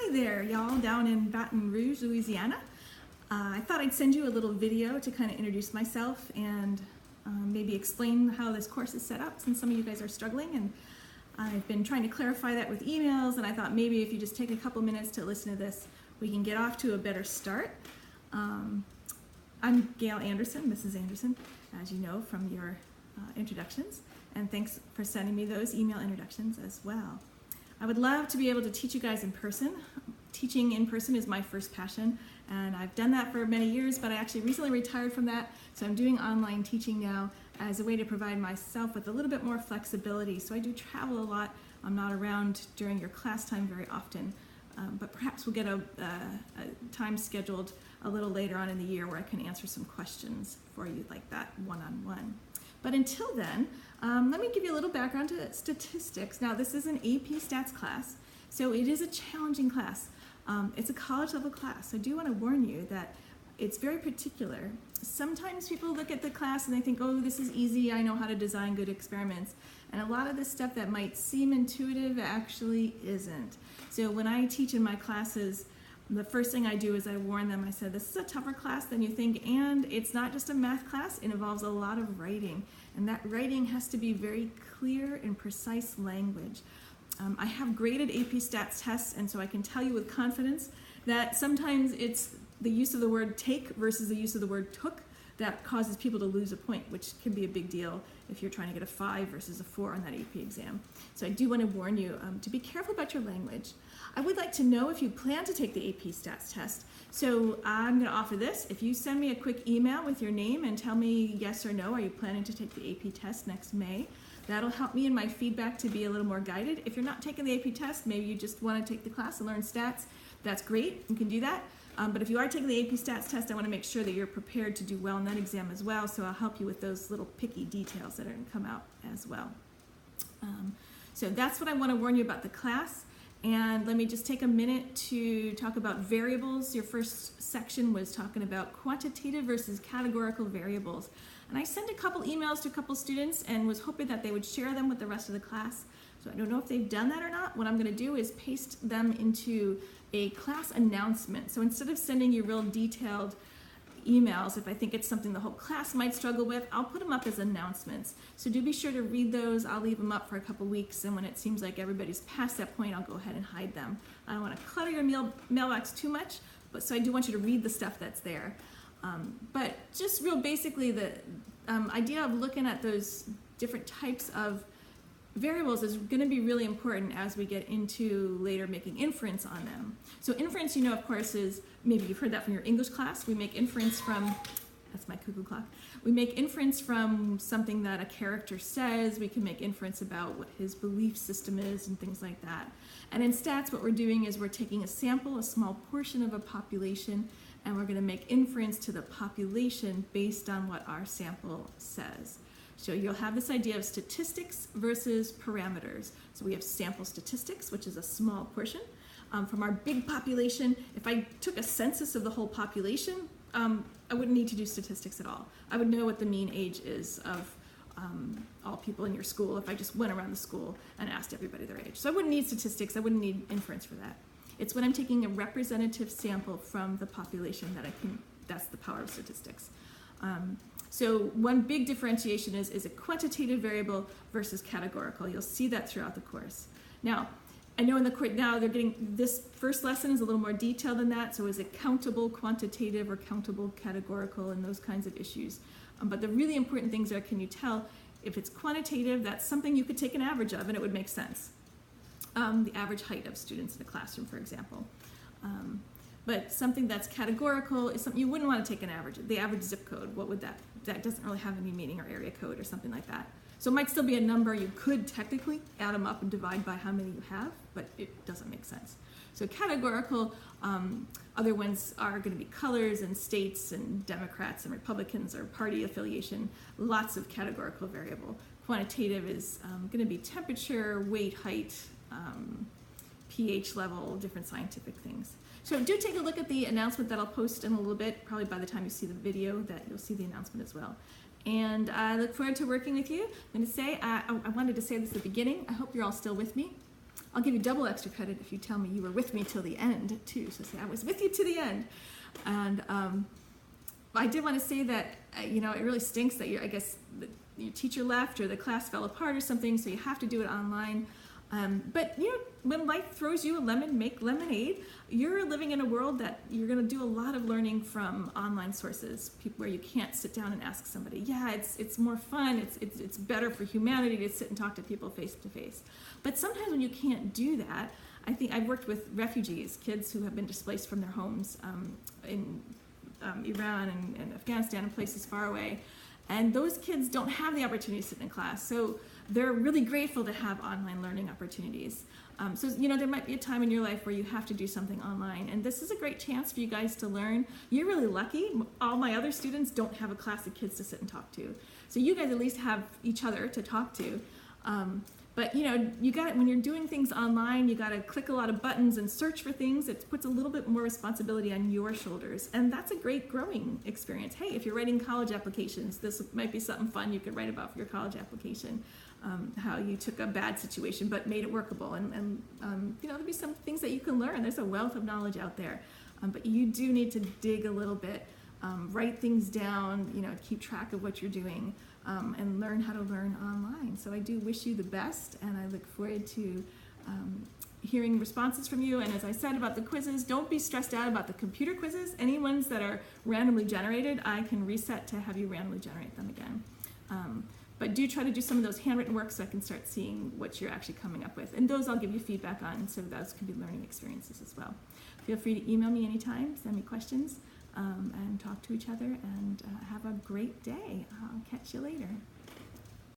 Hi there, y'all down in Baton Rouge, Louisiana. I thought I'd send you a little video to kind of introduce myself and maybe explain how this course is set up, since some of you guys are struggling, and I've been trying to clarify that with emails, and I thought maybe if you just take a couple minutes to listen to this, we can get off to a better start. I'm Gail Anderson, Mrs. Anderson, as you know from your introductions, and thanks for sending me those email introductions as well. I would love to be able to teach you guys in person. Teaching in person is my first passion, and I've done that for many years, but I actually recently retired from that, so I'm doing online teaching now as a way to provide myself with a little bit more flexibility. So I do travel a lot. I'm not around during your class time very often, but perhaps we'll get a time scheduled a little later on in the year where I can answer some questions for you like that one-on-one. But until then, let me give you a little background to statistics. Now, this is an AP Stats class, so it is a challenging class. It's a college level class, so I do want to warn you that it's very particular. Sometimes people look at the class and they think, oh, this is easy, I know how to design good experiments. And a lot of the stuff that might seem intuitive actually isn't. So when I teach in my classes, the first thing I do is I warn them. I said, this is a tougher class than you think, and it's not just a math class, it involves a lot of writing. And that writing has to be very clear and precise language. I have graded AP Stats tests, and so I can tell you with confidence that sometimes it's the use of the word take versus the use of the word took that causes people to lose a point, which can be a big deal if you're trying to get a 5 versus a 4 on that AP exam. So I do want to warn you to be careful about your language. I would like to know if you plan to take the AP Stats test. So I'm going to offer this. If you send me a quick email with your name and tell me yes or no, are you planning to take the AP test next May? That'll help me in my feedback to be a little more guided. If you're not taking the AP test, maybe you just want to take the class and learn stats, that's great, you can do that. But if you are taking the AP Stats test, I want to make sure that you're prepared to do well in that exam as well, so I'll help you with those little picky details that are going to come out as well. So that's what I want to warn you about the class. And let me just take a minute to talk about variables. Your first section was talking about quantitative versus categorical variables. And I sent a couple emails to a couple students and was hoping that they would share them with the rest of the class. So I don't know if they've done that or not. What I'm going to do is paste them into a class announcement. So instead of sending you real detailed emails, if I think it's something the whole class might struggle with, I'll put them up as announcements. So do be sure to read those. I'll leave them up for a couple weeks, and when it seems like everybody's past that point, I'll go ahead and hide them. I don't want to clutter your mailbox too much, but so I do want you to read the stuff that's there. But just real basically, the idea of looking at those different types of variables is going to be really important as we get into later making inference on them. So inference, you know, of course, is, maybe you've heard that from your English class, we make inference from, that's my cuckoo clock, we make inference from something that a character says, we can make inference about what his belief system is and things like that. And in stats, what we're doing is we're taking a sample, a small portion of a population, and we're going to make inference to the population based on what our sample says. So you'll have this idea of statistics versus parameters. So we have sample statistics, which is a small portion. From our big population, if I took a census of the whole population, I wouldn't need to do statistics at all. I would know what the mean age is of all people in your school if I just went around the school and asked everybody their age. So I wouldn't need statistics, I wouldn't need inference for that. It's when I'm taking a representative sample from the population that I can, that's the power of statistics. So one big differentiation is a quantitative variable versus categorical. You'll see that throughout the course. Now, I know in the course now they're getting, this first lesson is a little more detailed than that, so is it countable quantitative or countable categorical and those kinds of issues. But the really important things are, can you tell if it's quantitative, that's something you could take an average of and it would make sense. The average height of students in a classroom, for example. But something that's categorical is something you wouldn't want to take an average. The average zip code, what would that doesn't really have any meaning, or area code or something like that. So it might still be a number. You could technically add them up and divide by how many you have, but it doesn't make sense. So categorical, other ones are going to be colors and states and Democrats and Republicans or party affiliation, lots of categorical variable. Quantitative is going to be temperature, weight, height, pH level, different scientific things. So do take a look at the announcement that I'll post in a little bit, probably by the time you see the video that you'll see the announcement as well. And I look forward to working with you. I'm going to say, I wanted to say this at the beginning, I hope you're all still with me. I'll give you double extra credit if you tell me you were with me till the end, too. So say, I was with you to the end. And I did want to say that, it really stinks that your teacher left or the class fell apart or something, so you have to do it online. But when life throws you a lemon, make lemonade. You're living in a world that you're going to do a lot of learning from online sources, where you can't sit down and ask somebody. Yeah, it's more fun. It's better for humanity to sit and talk to people face to face. But sometimes when you can't do that, I think I've worked with refugees, kids who have been displaced from their homes in Iran and Afghanistan and places far away. And those kids don't have the opportunity to sit in class. So they're really grateful to have online learning opportunities. So there might be a time in your life where you have to do something online. And this is a great chance for you guys to learn. You're really lucky. All my other students don't have a class of kids to sit and talk to. So you guys at least have each other to talk to. But you got when you're doing things online, you got to click a lot of buttons and search for things. It puts a little bit more responsibility on your shoulders, and that's a great growing experience. Hey, if you're writing college applications, this might be something fun you could write about for your college application. How you took a bad situation but made it workable, and there'll be some things that you can learn. There's a wealth of knowledge out there, but you do need to dig a little bit, write things down, keep track of what you're doing. And learn how to learn online. So I do wish you the best, and I look forward to hearing responses from you. And as I said about the quizzes, don't be stressed out about the computer quizzes. Any ones that are randomly generated, I can reset to have you randomly generate them again. But do try to do some of those handwritten work so I can start seeing what you're actually coming up with. And those I'll give you feedback on, so those can be learning experiences as well. Feel free to email me anytime, send me questions. And talk to each other, and have a great day. I'll catch you later.